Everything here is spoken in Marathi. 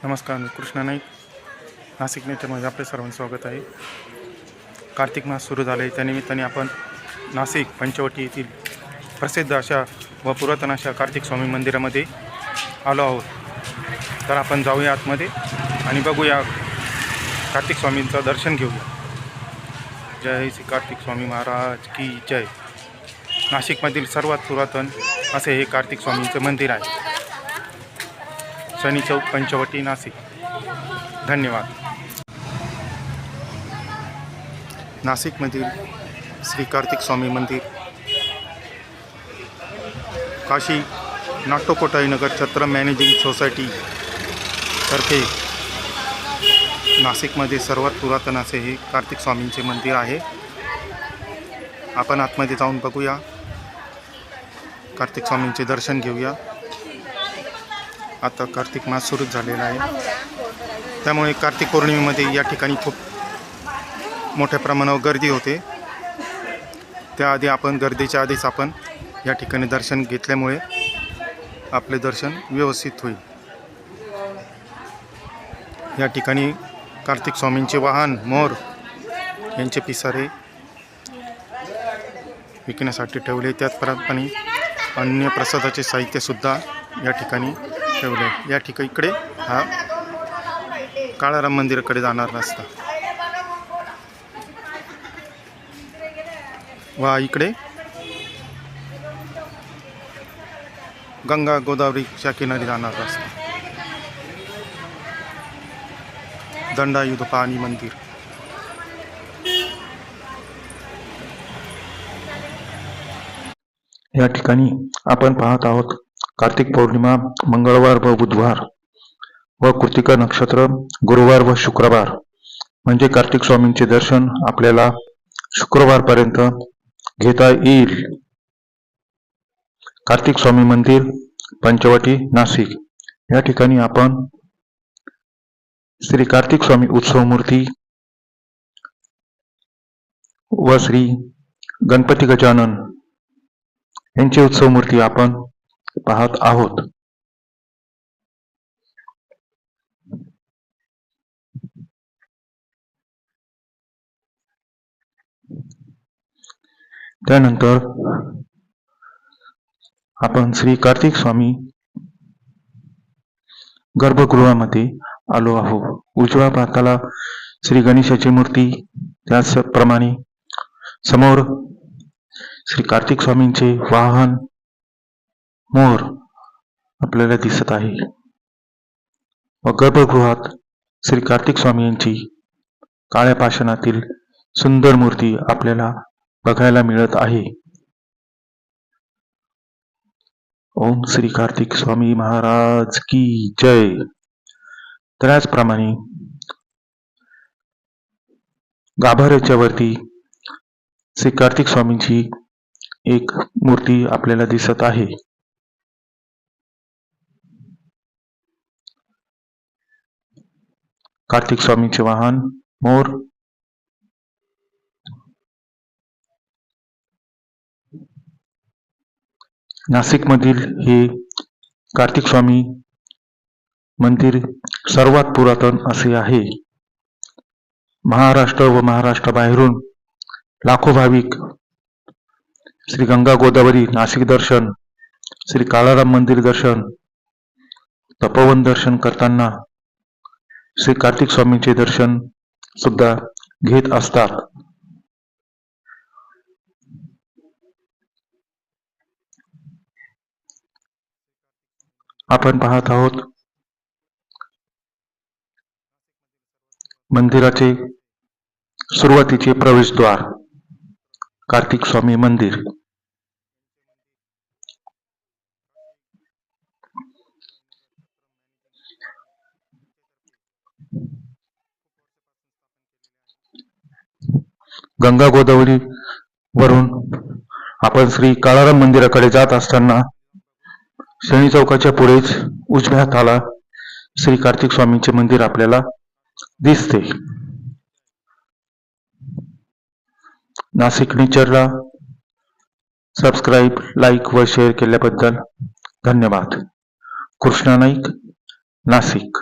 नमस्कार, मी कृष्णा नाईक, नाशिक नेचरमध्ये आपले सर्वांचं स्वागत आहे. कार्तिक मास सुरू झाले, त्यानिमित्ताने आपण नाशिक पंचवटी येथील प्रसिद्ध अशा व पुरातन अशा कार्तिक स्वामी मंदिरामध्ये आलो आहोत. तर आपण जाऊया आतमध्ये आणि बघूया, कार्तिक स्वामींचं दर्शन घेऊया. जय श्री कार्तिक स्वामी महाराज की जय. नाशिकमधील सर्वात पुरातन असे हे कार्तिक स्वामींचं मंदिर आहे. शनी चौक, पंचवटी, नाशिक. धन्यवाद. नाशिकमधील श्री कार्तिक स्वामी मंदिर काशी नाट्यकोटाई नगर छत्र मॅनेजिंग सोसायटी तर्फे नाशिकमध्ये सर्वात पुरातन असे हे कार्तिक स्वामींचे मंदिर आहे. आपण आतमध्ये जाऊन बघूया, कार्तिक स्वामींचे दर्शन घेऊया. आता कार्तिक मास सुरूच झालेला आहे, त्यामुळे कार्तिक पौर्णिमेमध्ये या ठिकाणी खूप मोठ्या प्रमाणावर गर्दी होते. त्याआधी आपण गर्दीच्या आधीच आपण या ठिकाणी दर्शन घेतल्यामुळे आपले दर्शन व्यवस्थित होईल. या ठिकाणी कार्तिक स्वामींचे वाहन मोर यांचे पिसारे विकण्यासाठी ठेवले. त्याचप्रमाणे अन्य प्रसादाचे साहित्यसुद्धा या ठिकाणी ठेवले. या ठिकाणी इकडे हा काळाराम मंदिराकडे जाणार रस्ता वा इकडे गंगा गोदावरीच्या किनारी जाणार रस्ता. दंडायुधपाणी मंदिर. या ठिकाणी आपण पाहत आहोत कार्तिक पौर्णिमा मंगळवार व बुधवार व कृतिका नक्षत्र गुरुवार व शुक्रवार, म्हणजे कार्तिक स्वामींचे दर्शन आपल्याला शुक्रवारपर्यंत घेता येईल. कार्तिक स्वामी मंदिर, पंचवटी, नाशिक. या ठिकाणी आपण श्री कार्तिक स्वामी उत्सव मूर्ती व श्री गणपती गजानन यांची उत्सव मूर्ती आपण पाहत आहोत. त्यानंतर आपण श्री कार्तिक स्वामी गर्भगृहामध्ये आलो आहोत. उजव्या भागाला श्री गणेशाची मूर्ती, त्याचप्रमाणे समोर श्री कार्तिक स्वामींचे वाहन मोर आपल्याला दिसत आहे व गर्भगृहात श्री कार्तिक स्वामी यांची काळ्या पाषाणातील सुंदर मूर्ती आपल्याला बघायला मिळत आहे. ओम श्री कार्तिक स्वामी महाराज की जय. त्याचप्रमाणे गाभाऱ्याच्या वरती श्री कार्तिक स्वामींची एक मूर्ती आपल्याला दिसत आहे. कार्तिक स्वामींचे वाहन मोर. नाशिकमधील हे कार्तिक स्वामी मंदिर सर्वात पुरातन असे आहे. महाराष्ट्र व महाराष्ट्राबाहेरून लाखो भाविक श्री गंगा गोदावरी नाशिक दर्शन, श्री काळाराम मंदिर दर्शन, तपोवन दर्शन करताना श्री कार्तिक स्वामींचे दर्शन सुद्धा घेत असतात. आपण पाहत आहोत मंदिराचे सुरुवातीचे प्रवेशद्वार, कार्तिक स्वामी मंदिर. गंगा गोदावरी वरून आपण श्री काळाराम मंदिराकडे जात असताना शनी चौकाच्या पुढेच उजव्या हाताला श्री कार्तिक स्वामींचे मंदिर आपल्याला दिसते. नाशिक नेचरला सबस्क्राईब, लाईक व शेअर केल्याबद्दल धन्यवाद. कृष्णा नाईक, नाशिक.